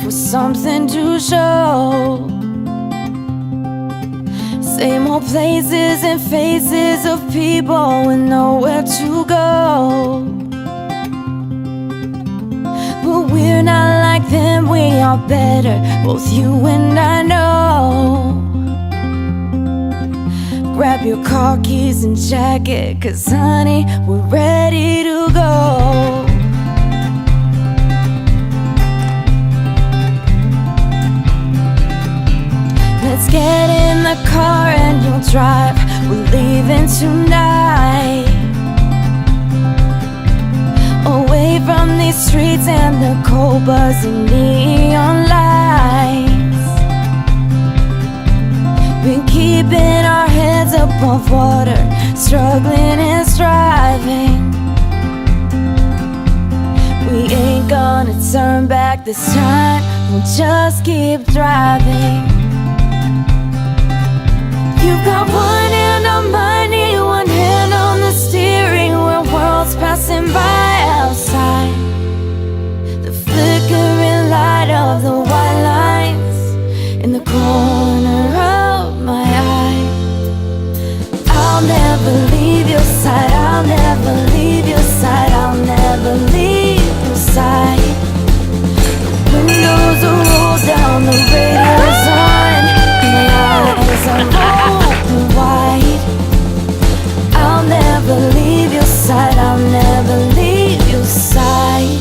for something to show. Same old places and faces of people with nowhere to go. But we're not like them, we are better, both you and I know. Grab your car keys and jacket, 'cause honey, we're ready to go. Let's get in the car and you'll drive. We're leaving tonight, away from these streets and the cold buzzing neon lights. Been keeping our heads above water, struggling and striving. We ain't gonna turn back this time, we'll just keep driving. You've got one hand on my knee, one hand on the steering wheel, worlds passing by outside. The flickering light of the white lines in the corner of my eye. I'll never leave your side, I'll never leave your side, I'll never leave your side. The windows are rolled down, the radio's on, my eyes are open wide. I'll never leave your side, I'll never leave your side.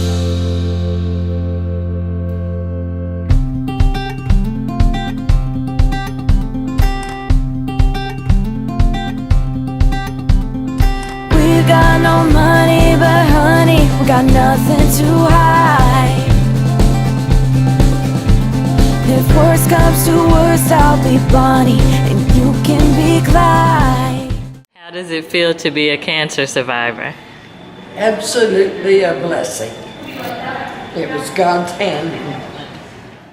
We got no money, but honey, we got nothing to hide. If worst comes to worst, I'll be Bonnie and you can be Clyde. How does it feel to be a cancer survivor? Absolutely a blessing. It was God's hand.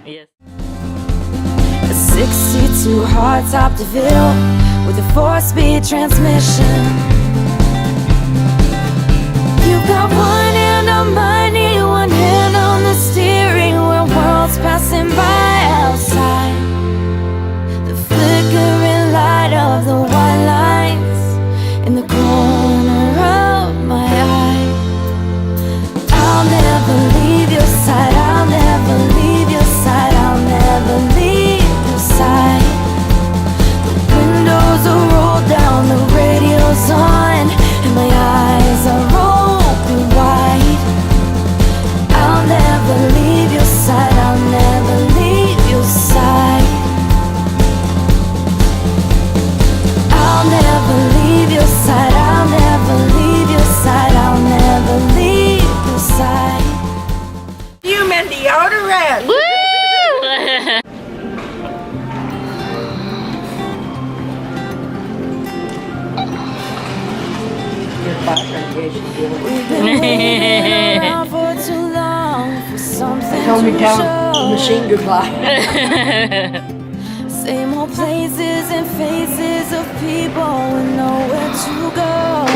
Yes. A 62 hardtop DeVille with a 4-speed transmission. You've got one hand on my knee, one hand on the steering wheel, worlds passing by outside. The flickering light of the white lines in the corner of my eye. I'll never leave your side, I'll never leave your side, I'll never leave your side. The windows are rolled down, the radio's on, and my eyes are open wide. I'll never leave your side, I'll never leave your side. I'll never leave your side, I'll never leave your side, I'll never leave your side. Human deodorant. Woo! We've been waiting around for too long for something Told me to tell the show. machine goodbye. Same old places and faces of people with nowhere to go.